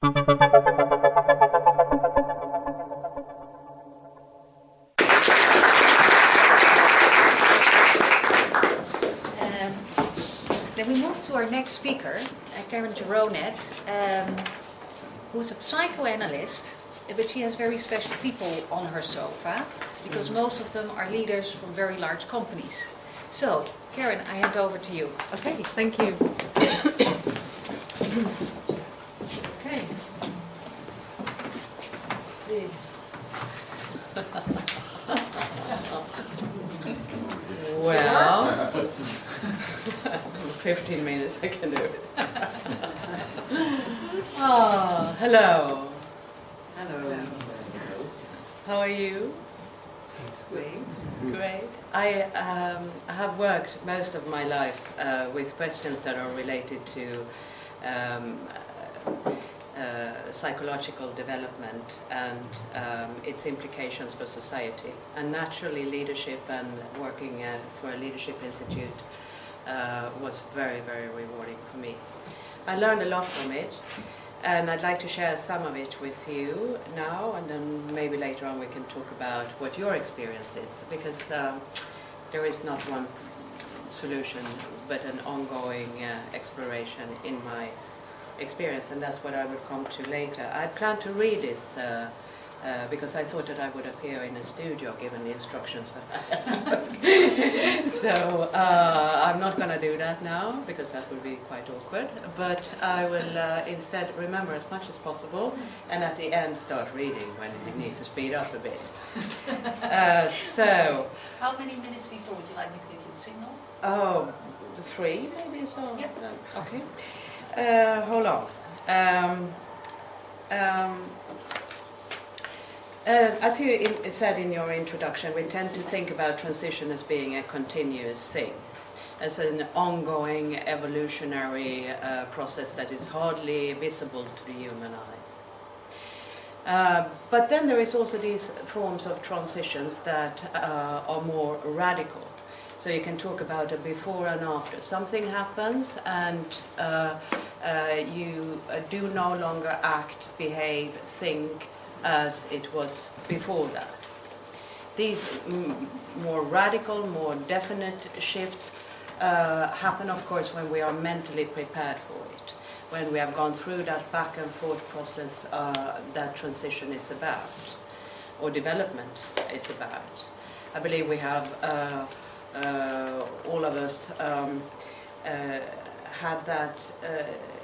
Then we move to our next speaker, Karin Jironet, who's a psychoanalyst, but she has very special people on her sofa, because most of them are leaders from very large companies. So, Karin, I hand over to you. Okay, thank you. Okay. Let's see. Well, 15 minutes I can do it. Oh, hello. Hello. How are you? Great. Great. I have worked most of my life with questions that are related to psychological development and its implications for society. And naturally, leadership and working for a leadership institute was very, very rewarding for me. I learned a lot from it, and I'd like to share some of it with you now, and then maybe later on we can talk about what your experience is, because there is not one solution but an ongoing exploration in my experience, and that's what I will come to later. I plan to read this because I thought that I would appear in a studio given the instructions that I had. So I'm not going to do that now because that would be quite awkward, but I will instead remember as much as possible and at the end start reading when you need to speed up a bit. So How many minutes before would you like me to give you the signal? Oh, 3 maybe, so? Yep. Okay. Hold on. As you said in your introduction, we tend to think about transition as being a continuous thing, as an ongoing evolutionary process that is hardly visible to the human eye. But then there is also these forms of transitions that are more radical. So you can talk about a before and after. Something happens and you do no longer act, behave, think as it was before that. These more radical, more definite shifts happen, of course, when we are mentally prepared for it, when we have gone through that back and forth process that transition is about, or development is about. I believe we have all of us had that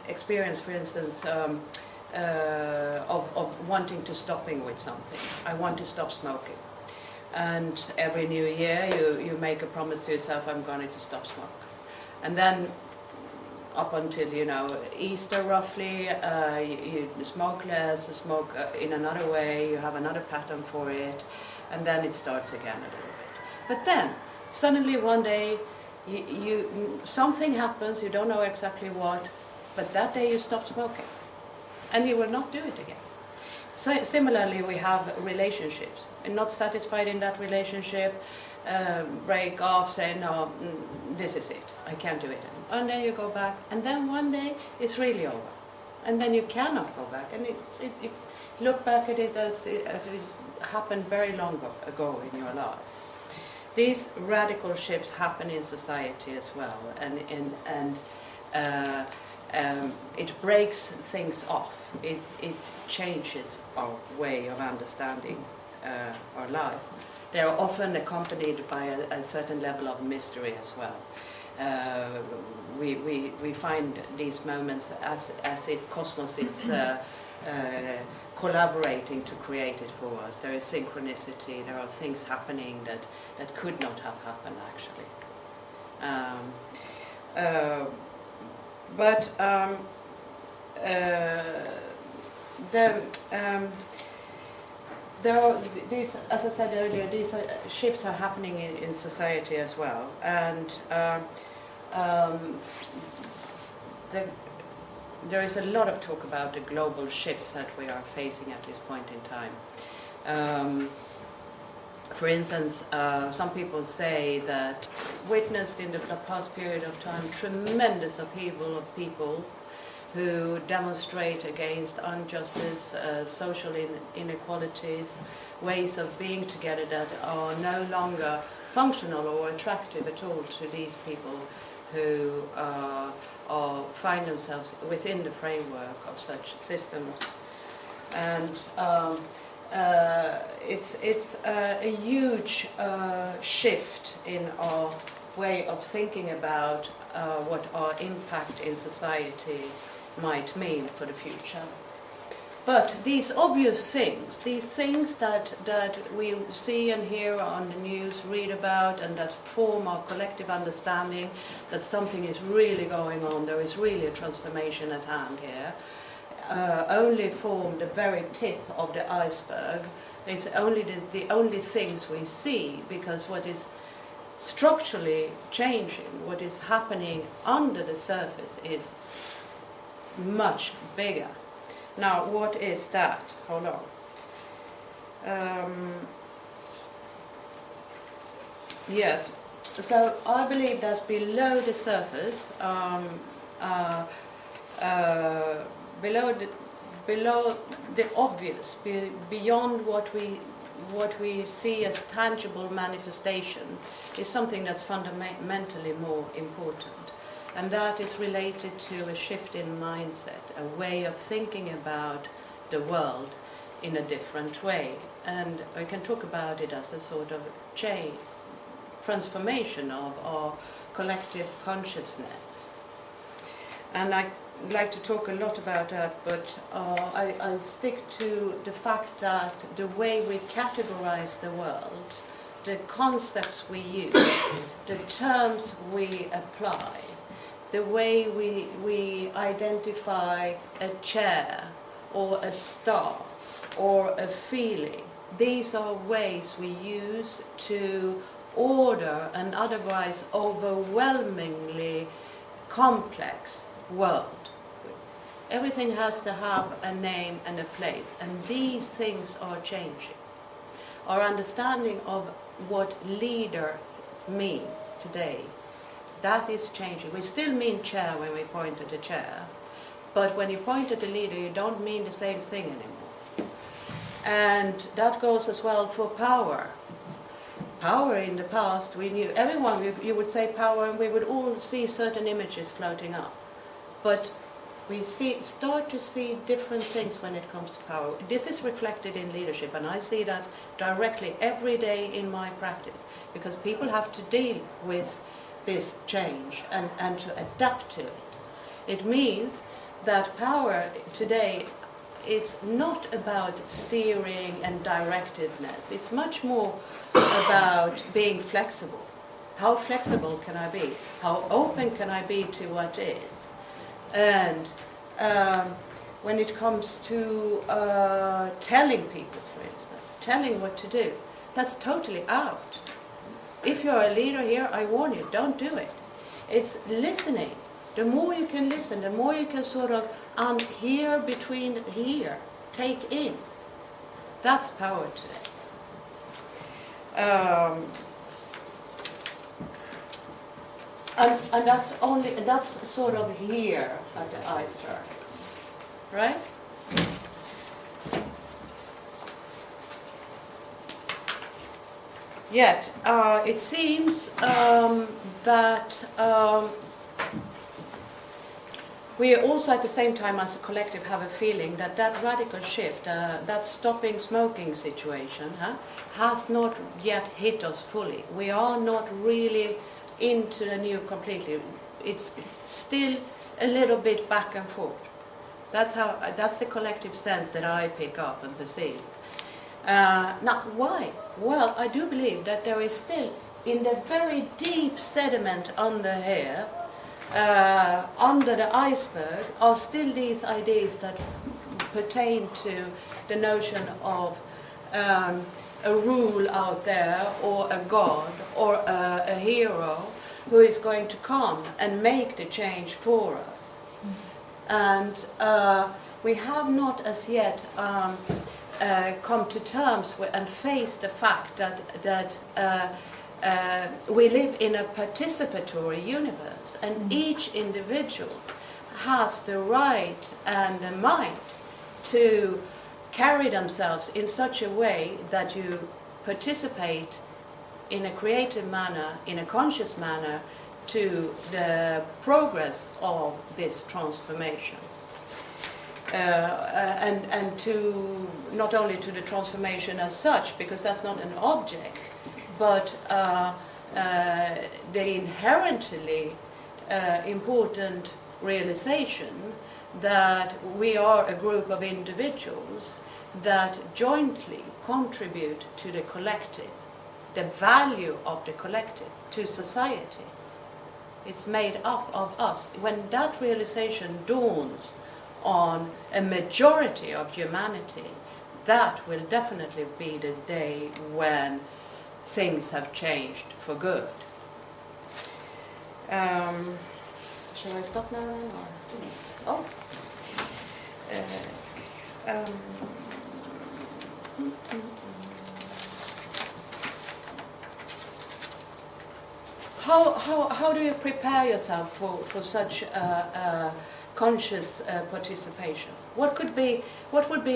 experience, for instance, of wanting to stopping with something. I want to stop smoking. And every new year you make a promise to yourself, I'm going to stop smoking. And then up until, Easter roughly, you smoke less, you smoke in another way, you have another pattern for it, and then it starts again a little bit. But then, suddenly one day, something happens, you don't know exactly what, but that day you stop smoking, and you will not do it again. So, similarly, we have relationships, and not satisfied in that relationship, break off, say, no, this is it, I can't do it anymore. And then you go back, and then one day it's really over, and then you cannot go back, and you look back at it as it happened very long ago in your life. These radical shifts happen in society as well, and it breaks things off. It changes our way of understanding our life. They are often accompanied by a certain level of mystery as well. We find these moments as if cosmos is collaborating to create it for us. There is synchronicity, there are things happening that could not have happened actually. There are these, as I said earlier, these shifts are happening in society as well, and there is a lot of talk about the global shifts that we are facing at this point in time. For instance, some people say that witnessed in the past period of time tremendous upheaval of people who demonstrate against injustice, social inequalities, ways of being together that are no longer functional or attractive at all to these people who find themselves within the framework of such systems. And it's a huge shift in our way of thinking about what our impact in society might mean for the future. But these obvious things, these things that we see and hear on the news, read about, and that form our collective understanding that something is really going on, there is really a transformation at hand here, only form the very tip of the iceberg. It's only the only things we see, because what is structurally changing, what is happening under the surface is much bigger. Now, what is that? Hold on. Yes, so I believe that below the surface, below the obvious, beyond what we see as tangible manifestation, is something that's fundamentally more important. And that is related to a shift in mindset, a way of thinking about the world in a different way. And we can talk about it as a sort of transformation of our collective consciousness. And I like to talk a lot about that, but I stick to the fact that the way we categorize the world, the concepts we use, the terms we apply, the way we identify a chair or a star or a feeling, these are ways we use to order an otherwise overwhelmingly complex world. Everything has to have a name and a place, and these things are changing. Our understanding of what leader means today, that is changing. We still mean chair when we point at a chair, but when you point at a leader, you don't mean the same thing anymore. And that goes as well for power. Power in the past, we knew, everyone, you would say power, and we would all see certain images floating up. But we start to see different things when it comes to power. This is reflected in leadership, and I see that directly every day in my practice, because people have to deal with this change and to adapt to it. It means that power today is not about steering and directiveness. It's much more about being flexible. How flexible can I be? How open can I be to what is? And when it comes to telling people, for instance, telling what to do, that's totally out. If you're a leader here, I warn you, don't do it. It's listening. The more you can listen, the more you can sort of hear between here, take in. That's power today. And that's sort of here at the iceberg, right? Yet, it seems that we also at the same time as a collective have a feeling that that radical shift, that stopping smoking situation, has not yet hit us fully. We are not really into the new completely. It's still a little bit back and forth. That's the collective sense that I pick up and perceive. Now, why? Well, I do believe that there is still, in the very deep sediment under here, under the iceberg, are still these ideas that pertain to the notion of a rule out there, or a god, or a hero who is going to come and make the change for us. And we have not as yet come to terms with and face the fact that we live in a participatory universe, and each individual has the right and the might to carry themselves in such a way that you participate in a creative manner, in a conscious manner, to the progress of this transformation. And to not only to the transformation as such, because that's not an object, but the inherently important realization that we are a group of individuals that jointly contribute to the collective, the value of the collective, to society. It's made up of us. When that realization dawns on a majority of humanity, that will definitely be the day when things have changed for good. Shall I stop now then, or 2 minutes? Oh. How do you prepare yourself for such conscious participation? What would be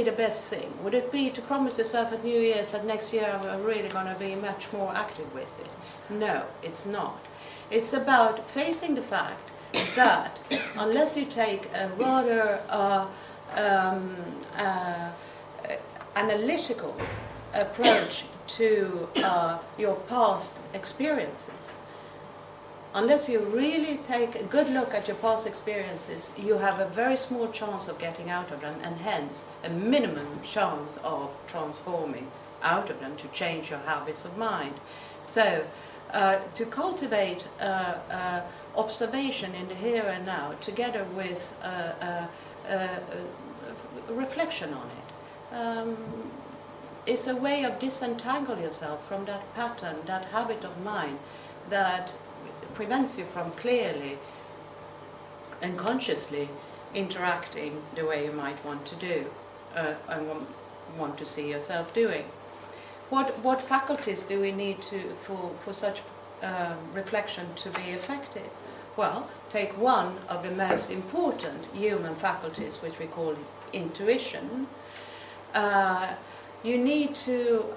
the best thing? Would it be to promise yourself at New Year's that next year I'm really going to be much more active with it? No, it's not. It's about facing the fact that unless you take a rather analytical approach to your past experiences, unless you really take a good look at your past experiences, you have a very small chance of getting out of them, and hence a minimum chance of transforming out of them, to change your habits of mind. So to cultivate observation in the here and now, together with reflection on it, is a way of disentangle yourself from that pattern, that habit of mind that prevents you from clearly and consciously interacting the way you might want to do and want to see yourself doing. What faculties do we need for such reflection to be effective? Well, take one of the most important human faculties, which we call intuition. You need to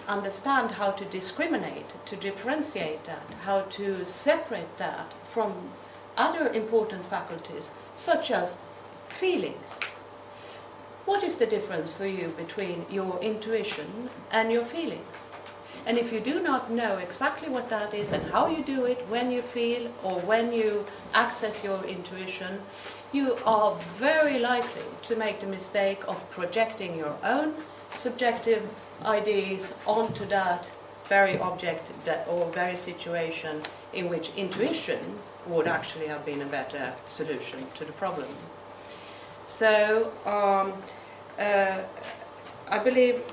understand how to discriminate, to differentiate that, how to separate that from other important faculties, such as feelings. What is the difference for you between your intuition and your feelings? And if you do not know exactly what that is and how you do it, when you feel or when you access your intuition, you are very likely to make the mistake of projecting your own subjective ideas onto that very object or very situation in which intuition would actually have been a better solution to the problem. So I believe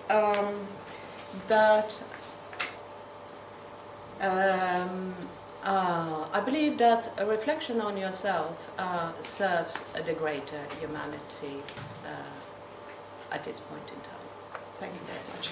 that a reflection on yourself serves the greater humanity at this point in time. Thank you very much.